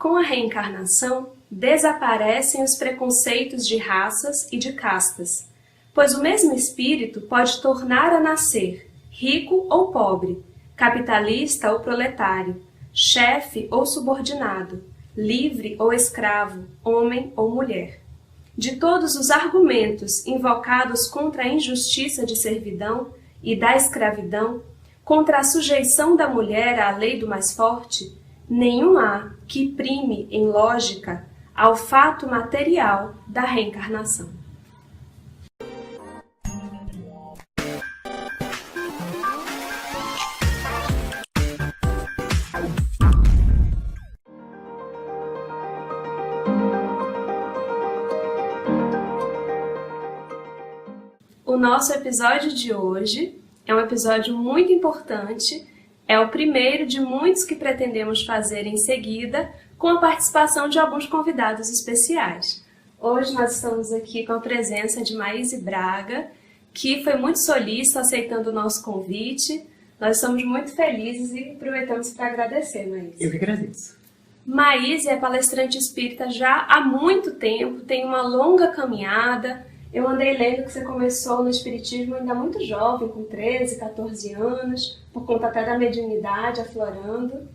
Com a reencarnação, desaparecem os preconceitos de raças e de castas, pois o mesmo espírito pode tornar a nascer, rico ou pobre, capitalista ou proletário, chefe ou subordinado, livre ou escravo, homem ou mulher. De todos os argumentos invocados contra a injustiça de servidão e da escravidão, contra a sujeição da mulher à lei do mais forte, nenhum há que prime em lógica ao fato material da reencarnação. O nosso episódio de hoje é um episódio muito importante, é o primeiro de muitos que pretendemos fazer em seguida, com a participação de alguns convidados especiais. Hoje nós estamos aqui com a presença de Maíse Braga, que foi muito solícita aceitando o nosso convite. Nós estamos muito felizes e aproveitamos para agradecer, Maíse. Eu que agradeço. Maíse é palestrante espírita já há muito tempo, tem uma longa caminhada. Eu andei lendo que você começou no espiritismo ainda muito jovem, com 13, 14 anos, por conta até da mediunidade aflorando.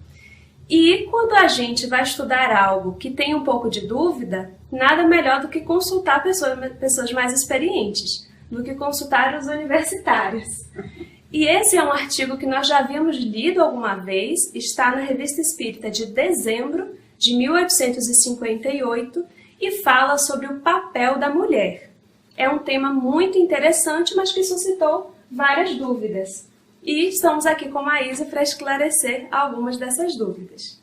E quando a gente vai estudar algo que tem um pouco de dúvida, nada melhor do que consultar pessoas mais experientes, do que consultar os universitários. E esse é um artigo que nós já havíamos lido alguma vez, está na Revista Espírita de dezembro de 1858 e fala sobre o papel da mulher. É um tema muito interessante, mas que suscitou várias dúvidas. E estamos aqui com a Maíse para esclarecer algumas dessas dúvidas.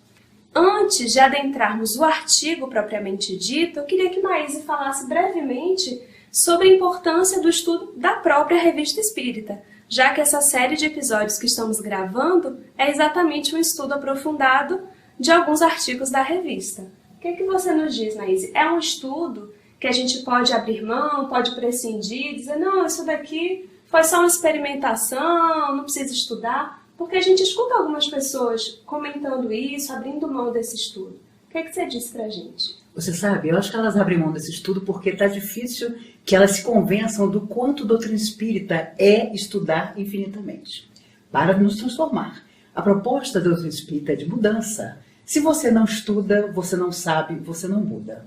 Antes de adentrarmos o artigo propriamente dito, eu queria que Maíse falasse brevemente sobre a importância do estudo da própria Revista Espírita, já que essa série de episódios que estamos gravando é exatamente um estudo aprofundado de alguns artigos da revista. O que você nos diz, Maíse? É um estudo que a gente pode abrir mão, pode prescindir, dizer, não, isso daqui foi só uma experimentação, não precisa estudar, porque a gente escuta algumas pessoas comentando isso, abrindo mão desse estudo. O que você disse pra gente? Você sabe, eu acho que elas abrem mão desse estudo porque está difícil que elas se convençam do quanto a doutrina espírita é estudar infinitamente, para nos transformar. A proposta da doutrina espírita é de mudança. Se você não estuda, você não sabe, você não muda.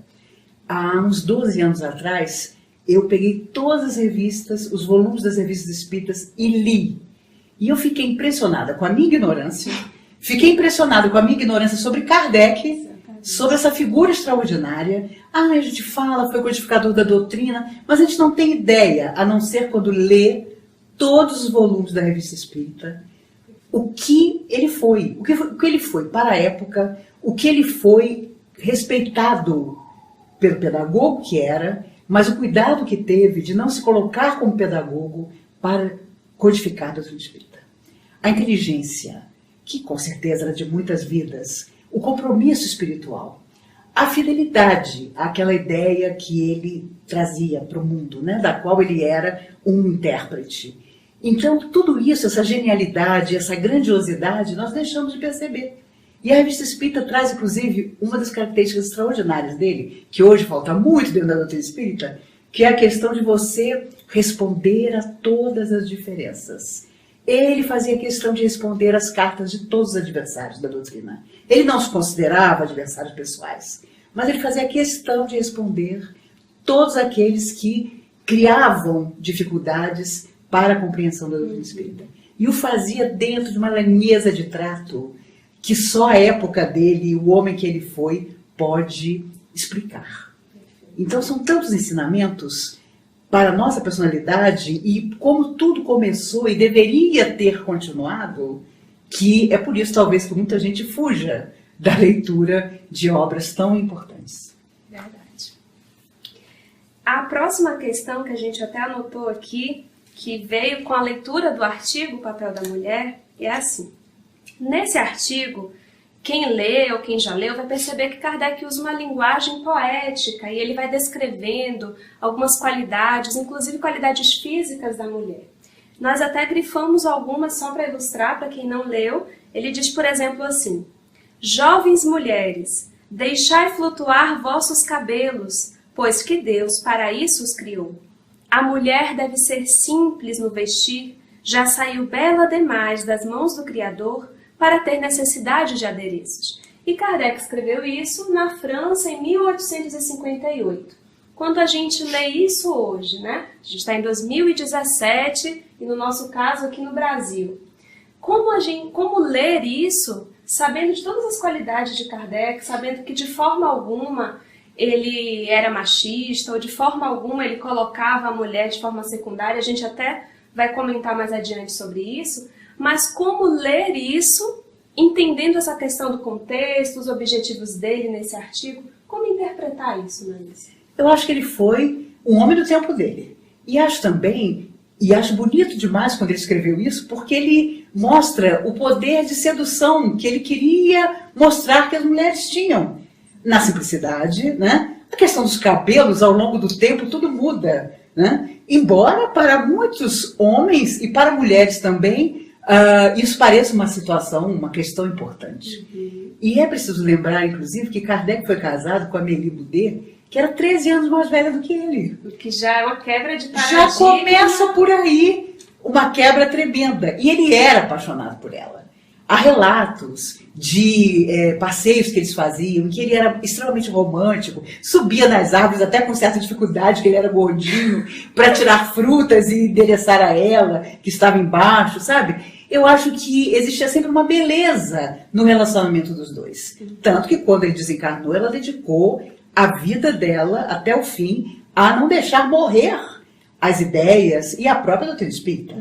Há uns 12 anos atrás, eu peguei todas as revistas, os volumes das revistas espíritas e li. E eu fiquei impressionada com a minha ignorância, sobre Kardec, sobre essa figura extraordinária. A gente fala, foi codificador da doutrina, mas a gente não tem ideia, a não ser quando lê todos os volumes da revista espírita, o que ele foi, o que ele foi para a época, o que ele foi respeitado pelo pedagogo que era, mas o cuidado que teve de não se colocar como pedagogo para codificar a doutrina espírita. A inteligência, que com certeza era de muitas vidas, o compromisso espiritual, a fidelidade àquela ideia que ele trazia para o mundo, né, da qual ele era um intérprete. Então, tudo isso, essa genialidade, essa grandiosidade, nós deixamos de perceber. E a Revista Espírita traz, inclusive, uma das características extraordinárias dele, que hoje falta muito dentro da doutrina espírita, que é a questão de você responder a todas as diferenças. Ele fazia questão de responder às cartas de todos os adversários da doutrina. Ele não se considerava adversários pessoais, mas ele fazia questão de responder todos aqueles que criavam dificuldades para a compreensão da doutrina espírita. E o fazia dentro de uma lanieza de trato que só a época dele, o homem que ele foi, pode explicar. Então são tantos ensinamentos para a nossa personalidade e como tudo começou e deveria ter continuado, que é por isso talvez que muita gente fuja da leitura de obras tão importantes. Verdade. A próxima questão que a gente até anotou aqui, que veio com a leitura do artigo O Papel da Mulher, é assim. Nesse artigo, quem lê ou quem já leu vai perceber que Kardec usa uma linguagem poética e ele vai descrevendo algumas qualidades, inclusive qualidades físicas da mulher. Nós até grifamos algumas só para ilustrar, para quem não leu. Ele diz, por exemplo, assim: jovens mulheres, Deixai flutuar vossos cabelos, pois que Deus para isso os criou. A mulher deve ser simples no vestir, já saiu bela demais das mãos do Criador para ter necessidade de adereços. E Kardec escreveu isso na França em 1858. Quando a gente lê isso hoje, né? A gente está em 2017 e no nosso caso aqui no Brasil. Como ler isso, sabendo de todas as qualidades de Kardec, sabendo que de forma alguma ele era machista ou de forma alguma ele colocava a mulher de forma secundária, a gente até vai comentar mais adiante sobre isso, mas como ler isso, entendendo essa questão do contexto, os objetivos dele nesse artigo, como interpretar isso, Nancy? Eu acho que ele foi um homem do tempo dele. E acho também, e acho bonito demais quando ele escreveu isso, porque ele mostra o poder de sedução que ele queria mostrar que as mulheres tinham. Na simplicidade, né? A questão dos cabelos, ao longo do tempo, tudo muda, né? Embora para muitos homens e para mulheres também, isso pareça uma situação, uma questão importante. Uhum. E é preciso lembrar, inclusive, que Kardec foi casado com Amélie Boudet, que era 13 anos mais velha do que ele. O que já é uma quebra de paradigma. Já começa por aí uma quebra tremenda. E ele era apaixonado por ela. Há relatos de passeios que eles faziam, em que ele era extremamente romântico, subia nas árvores até com certa dificuldade, que ele era gordinho, para tirar frutas e endereçar a ela, que estava embaixo, sabe? Eu acho que existia sempre uma beleza no relacionamento dos dois. Tanto que quando ele desencarnou, ela dedicou a vida dela até o fim a não deixar morrer as ideias e a própria doutrina espírita.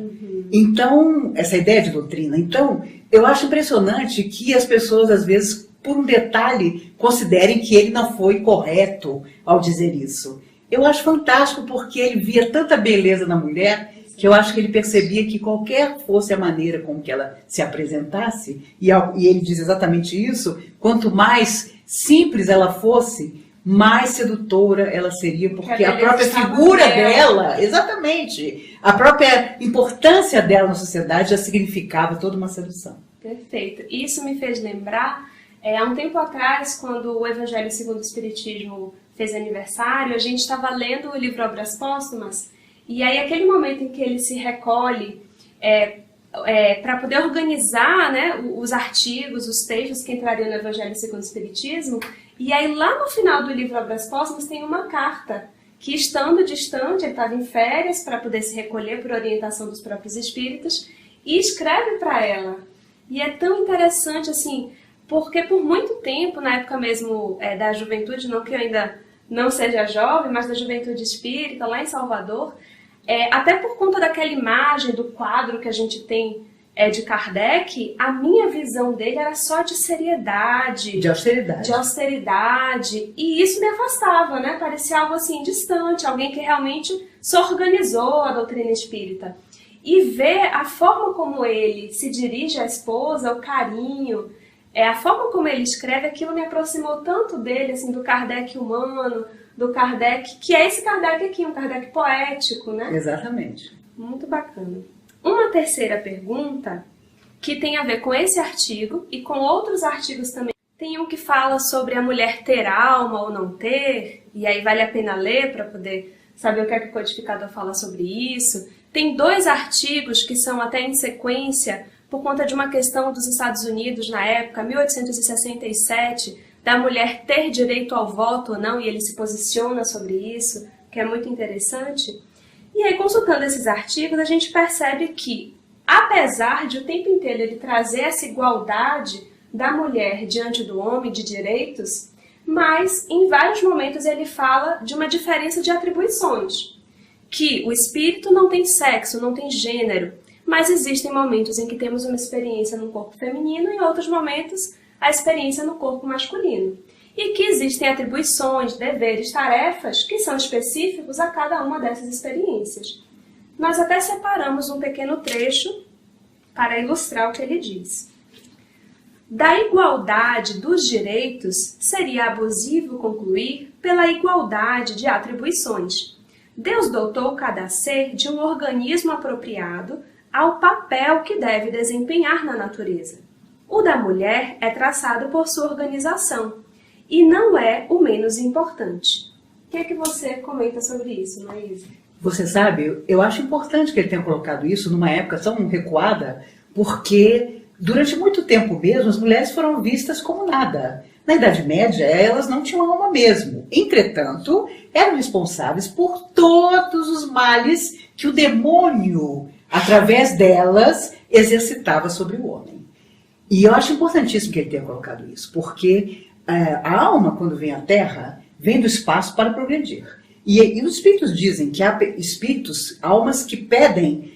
Então, essa ideia de doutrina. Então, eu acho impressionante que as pessoas, às vezes, por um detalhe, considerem que ele não foi correto ao dizer isso. Eu acho fantástico porque ele via tanta beleza na mulher que eu acho que ele percebia que qualquer fosse a maneira com que ela se apresentasse, e ele diz exatamente isso, quanto mais simples ela fosse, mais sedutora ela seria, porque a própria figura dela, exatamente, a própria importância dela na sociedade já significava toda uma sedução. Perfeito. Isso me fez lembrar, há um tempo atrás, quando o Evangelho segundo o Espiritismo fez aniversário, a gente estava lendo o livro Obras Póstumas, e aí aquele momento em que ele se recolhe para poder organizar, né, os artigos, os textos que entrariam no Evangelho segundo o Espiritismo, e aí lá no final do livro Obras Póstumas tem uma carta que, estando distante, ele estava em férias para poder se recolher por orientação dos próprios espíritas, e escreve para ela. E é tão interessante assim, porque por muito tempo, na época mesmo da juventude, não que eu ainda não seja jovem, mas da juventude espírita, lá em Salvador, até por conta daquela imagem do quadro que a gente tem de Kardec, a minha visão dele era só de seriedade. De austeridade. De austeridade. E isso me afastava, né? Parecia algo assim distante, alguém que realmente se organizou a doutrina espírita. E ver a forma como ele se dirige à esposa, o carinho, a forma como ele escreve, aquilo me aproximou tanto dele, assim, do Kardec humano, do Kardec, que é esse Kardec aqui, um Kardec poético, né? Exatamente. Muito bacana. Uma terceira pergunta, que tem a ver com esse artigo e com outros artigos também. Tem um que fala sobre a mulher ter alma ou não ter, e aí vale a pena ler para poder saber o que é que o codificador fala sobre isso. Tem 2 artigos que são até em sequência, por conta de uma questão dos Estados Unidos na época, 1867, da mulher ter direito ao voto ou não, e ele se posiciona sobre isso, que é muito interessante. E aí, consultando esses artigos, a gente percebe que, apesar de o tempo inteiro ele trazer essa igualdade da mulher diante do homem de direitos, mas em vários momentos ele fala de uma diferença de atribuições, que o espírito não tem sexo, não tem gênero, mas existem momentos em que temos uma experiência no corpo feminino e em outros momentos a experiência no corpo masculino. E que existem atribuições, deveres, tarefas que são específicos a cada uma dessas experiências. Nós até separamos um pequeno trecho para ilustrar o que ele diz. Da igualdade dos direitos, seria abusivo concluir pela igualdade de atribuições. Deus dotou cada ser de um organismo apropriado ao papel que deve desempenhar na natureza. O da mulher é traçado por sua organização, e não é o menos importante. O que é que você comenta sobre isso, Maísa? Você sabe, eu acho importante que ele tenha colocado isso numa época tão recuada, porque durante muito tempo mesmo as mulheres foram vistas como nada. Na Idade Média, elas não tinham alma mesmo. Entretanto, eram responsáveis por todos os males que o demônio, através delas, exercitava sobre o homem. E eu acho importantíssimo que ele tenha colocado isso, porque a alma, quando vem à Terra, vem do espaço para progredir. E os espíritos dizem que há espíritos, almas que pedem,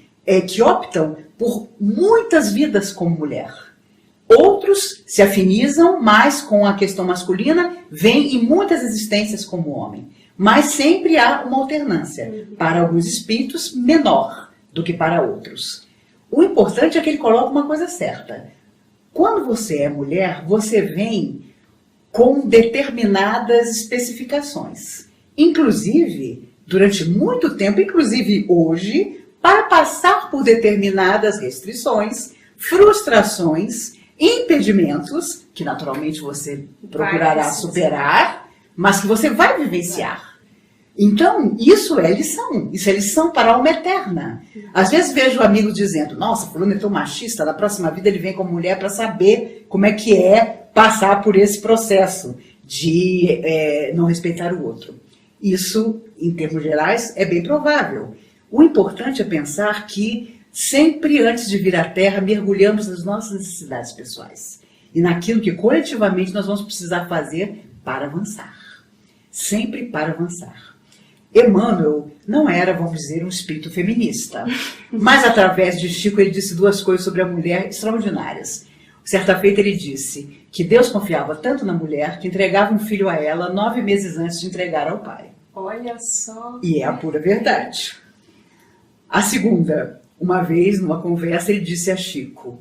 que optam por muitas vidas como mulher. Outros se afinizam mais com a questão masculina, vêm em muitas existências como homem. Mas sempre há uma alternância. Para alguns espíritos, menor do que para outros. O importante é que ele coloca uma coisa certa. Quando você é mulher, você vem com determinadas especificações. Inclusive, durante muito tempo, inclusive hoje, para passar por determinadas restrições, frustrações, impedimentos, que naturalmente você procurará superar, mas que você vai vivenciar. Então, isso é lição para a alma eterna. Às vezes vejo amigos dizendo, nossa, fulano é tão machista, na próxima vida ele vem como mulher para saber como é que é passar por esse processo de não respeitar o outro. Isso, em termos gerais, é bem provável. O importante é pensar que sempre antes de vir à Terra, mergulhamos nas nossas necessidades pessoais. E naquilo que coletivamente nós vamos precisar fazer para avançar. Sempre para avançar. Emmanuel não era, vamos dizer, um espírito feminista. Mas através de Chico ele disse duas coisas sobre a mulher extraordinárias. Certa feita ele disse que Deus confiava tanto na mulher que entregava um filho a ela 9 meses antes de entregar ao pai. Olha só. E é a pura verdade. A segunda, uma vez, numa conversa, ele disse a Chico,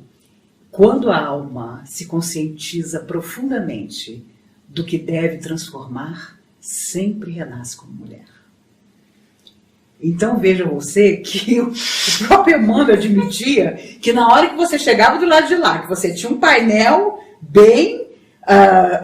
quando a alma se conscientiza profundamente do que deve transformar, sempre renasce como mulher. Então veja você que o próprio Emmanuel admitia que na hora que você chegava do lado de lá, que você tinha um painel bem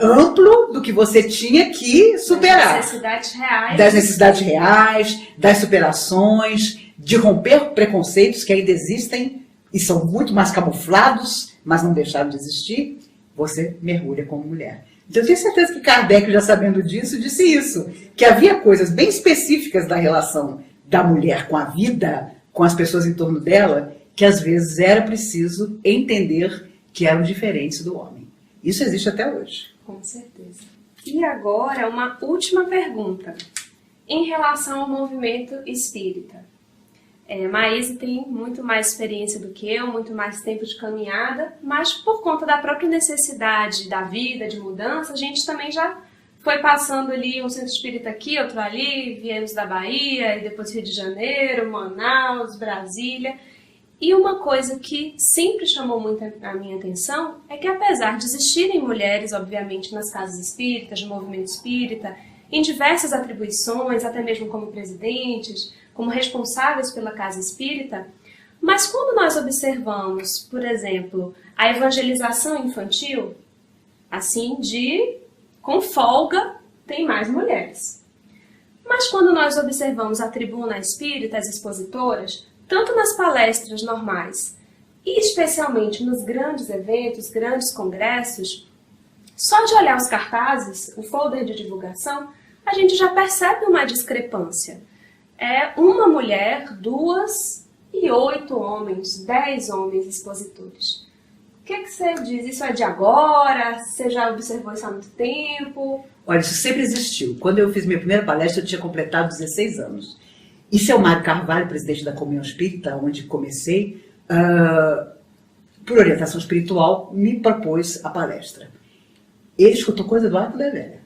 amplo do que você tinha que superar. Das necessidades reais. Das necessidades reais, das superações, de romper preconceitos que ainda existem e são muito mais camuflados, mas não deixaram de existir, você mergulha como mulher. Então eu tenho certeza que Kardec, já sabendo disso, disse isso, que havia coisas bem específicas da relação da mulher com a vida, com as pessoas em torno dela, que às vezes era preciso entender que eram diferentes do homem. Isso existe até hoje. Com certeza. E agora, uma última pergunta. Em relação ao movimento espírita. Maísa tem muito mais experiência do que eu, muito mais tempo de caminhada, mas por conta da própria necessidade da vida, de mudança, a gente também já foi passando ali um centro espírita aqui, outro ali, viemos da Bahia, e depois Rio de Janeiro, Manaus, Brasília. E uma coisa que sempre chamou muito a minha atenção é que apesar de existirem mulheres, obviamente, nas casas espíritas, no movimento espírita, em diversas atribuições, até mesmo como presidentes, como responsáveis pela casa espírita, mas quando nós observamos, por exemplo, a evangelização infantil, assim, com folga, tem mais mulheres. Mas quando nós observamos a tribuna espírita, as expositoras, tanto nas palestras normais e especialmente nos grandes eventos, grandes congressos, só de olhar os cartazes, o folder de divulgação, a gente já percebe uma discrepância. É uma mulher, 2 e 8 homens, 10 homens expositores. O que você diz? Isso é de agora? Você já observou isso há muito tempo? Olha, isso sempre existiu. Quando eu fiz minha primeira palestra, eu tinha completado 16 anos. E seu Mário Carvalho, presidente da Comunhão Espírita, onde comecei, por orientação espiritual, me propôs a palestra. Ele escutou coisa do arco da velha.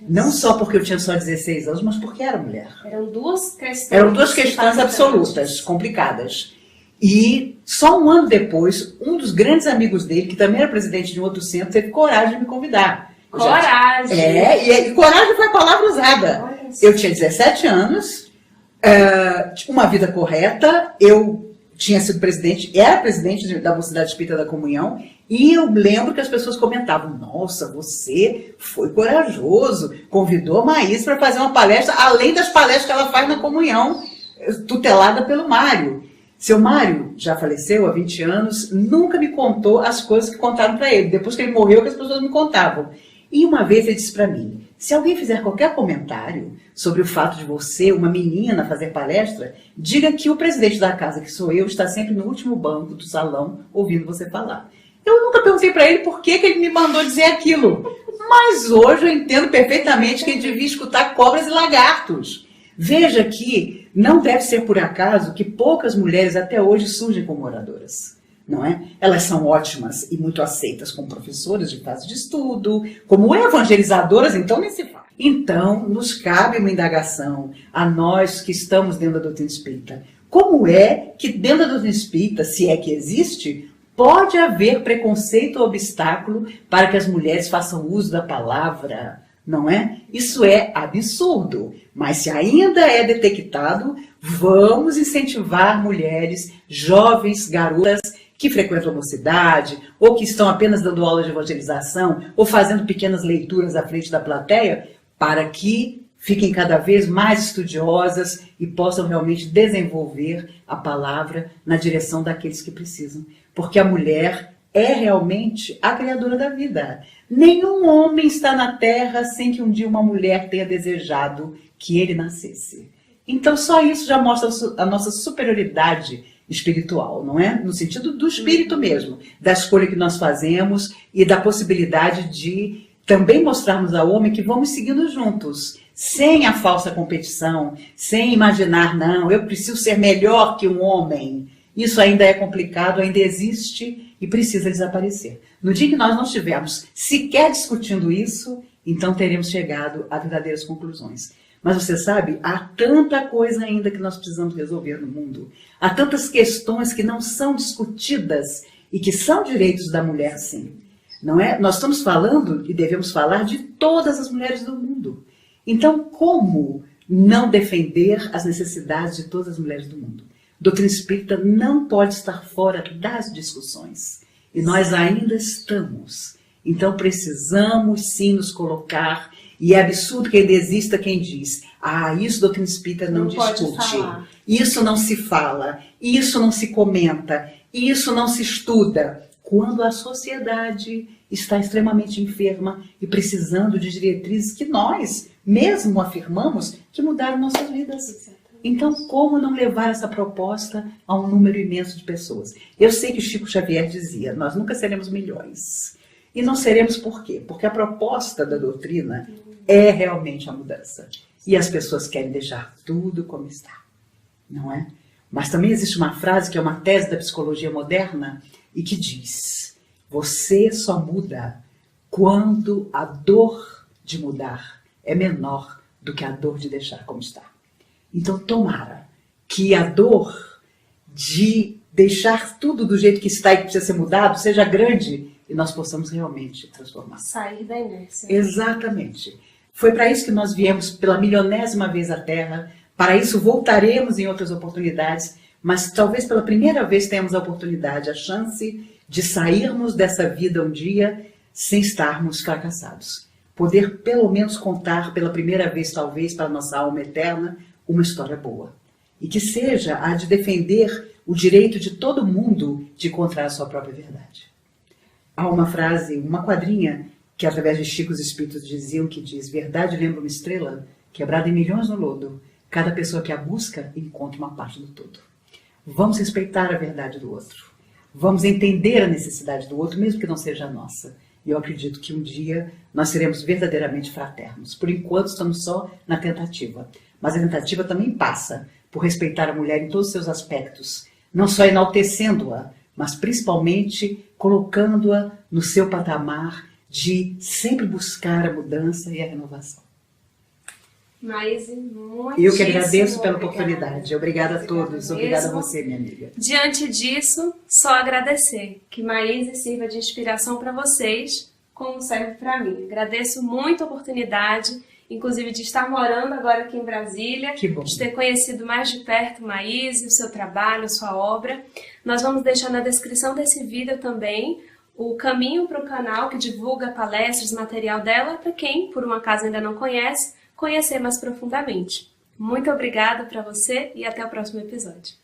Não só porque eu tinha só 16 anos, mas porque era mulher. Eram duas questões. Eram duas questões absolutas, complicadas. E só um ano depois, um dos grandes amigos dele, que também era presidente de um outro centro, teve coragem de me convidar. Coragem! E coragem foi a palavra usada. Eu tinha 17 anos, uma vida correta, eu tinha sido presidente, era presidente da Mocidade Espírita da Comunhão, E eu lembro que as pessoas comentavam, nossa, você foi corajoso, convidou a Maís para fazer uma palestra, além das palestras que ela faz na comunhão, tutelada pelo Mário. Seu Mário já faleceu há 20 anos, nunca me contou as coisas que contaram para ele. Depois que ele morreu, que as pessoas me contavam. E uma vez ele disse para mim, se alguém fizer qualquer comentário sobre o fato de você, uma menina, fazer palestra, diga que o presidente da casa, que sou eu, está sempre no último banco do salão ouvindo você falar. Eu nunca perguntei para ele por que ele me mandou dizer aquilo. Mas hoje eu entendo perfeitamente que ele devia escutar cobras e lagartos. Veja que não deve ser por acaso que poucas mulheres até hoje surgem como oradoras, não é? Elas são ótimas e muito aceitas como professoras de fase de estudo, como evangelizadoras, então nem se fala. Então, nos cabe uma indagação a nós que estamos dentro da doutrina espírita. Como é que dentro da doutrina espírita, se é que existe, pode haver preconceito ou obstáculo para que as mulheres façam uso da palavra? Não é? Isso é absurdo. Mas se ainda é detectado, vamos incentivar mulheres, jovens, garotas que frequentam a mocidade, ou que estão apenas dando aula de evangelização, ou fazendo pequenas leituras à frente da plateia, para que fiquem cada vez mais estudiosas e possam realmente desenvolver a palavra na direção daqueles que precisam. Porque a mulher é realmente a criadora da vida. Nenhum homem está na terra sem que um dia uma mulher tenha desejado que ele nascesse. Então só isso já mostra a nossa superioridade espiritual, não é? No sentido do espírito mesmo, da escolha que nós fazemos e da possibilidade de também mostrarmos ao homem que vamos seguindo juntos, sem a falsa competição, sem imaginar, não, eu preciso ser melhor que um homem. Isso ainda é complicado, ainda existe e precisa desaparecer. No dia que nós não estivermos sequer discutindo isso, então teremos chegado a verdadeiras conclusões. Mas você sabe, há tanta coisa ainda que nós precisamos resolver no mundo. Há tantas questões que não são discutidas e que são direitos da mulher, sim. Não é? Nós estamos falando e devemos falar de todas as mulheres do mundo. Então, como não defender as necessidades de todas as mulheres do mundo? Doutrina espírita não pode estar fora das discussões. E nós ainda estamos. Então precisamos sim nos colocar. E é absurdo que ainda exista quem diz, isso doutrina espírita não discute. Isso não se fala. Isso não se comenta. Isso não se estuda. Quando a sociedade está extremamente enferma e precisando de diretrizes que nós mesmo afirmamos que mudaram nossas vidas. Então, como não levar essa proposta a um número imenso de pessoas? Eu sei que Chico Xavier dizia, nós nunca seremos milhões. E não seremos por quê? Porque a proposta da doutrina é realmente a mudança. E as pessoas querem deixar tudo como está, não é? Mas também existe uma frase que é uma tese da psicologia moderna e que diz, você só muda quando a dor de mudar é menor do que a dor de deixar como está. Então, tomara que a dor de deixar tudo do jeito que está e que precisa ser mudado seja grande e nós possamos realmente transformar. Sair da inércia. Exatamente. Foi para isso que nós viemos pela milionésima vez à Terra. Para isso voltaremos em outras oportunidades, mas talvez pela primeira vez tenhamos a oportunidade, a chance de sairmos dessa vida um dia sem estarmos fracassados. Poder pelo menos contar pela primeira vez, talvez, para a nossa alma eterna, uma história boa. E que seja a de defender o direito de todo mundo de encontrar a sua própria verdade. Há uma frase, uma quadrinha, que através de Chico os Espíritos diziam, que diz, verdade lembra uma estrela, quebrada em milhões no lodo. Cada pessoa que a busca encontra uma parte do todo. Vamos respeitar a verdade do outro. Vamos entender a necessidade do outro, mesmo que não seja a nossa. E eu acredito que um dia nós seremos verdadeiramente fraternos. Por enquanto estamos só na tentativa. Mas a tentativa também passa por respeitar a mulher em todos os seus aspectos. Não só enaltecendo-a, mas principalmente colocando-a no seu patamar de sempre buscar a mudança e a renovação. Maíse, muito Eu que agradeço pela oportunidade. Obrigada a todos. Obrigada a você, minha amiga. Diante disso, só agradecer. Que Maíse sirva de inspiração para vocês, como serve para mim. Agradeço muito a oportunidade, inclusive de estar morando agora aqui em Brasília. Que bom. De ter conhecido mais de perto Maíse, o seu trabalho, a sua obra. Nós vamos deixar na descrição desse vídeo também o caminho para o canal que divulga palestras, material dela, para quem, por um acaso, ainda não conhece, conhecer mais profundamente. Muito obrigada para você e até o próximo episódio.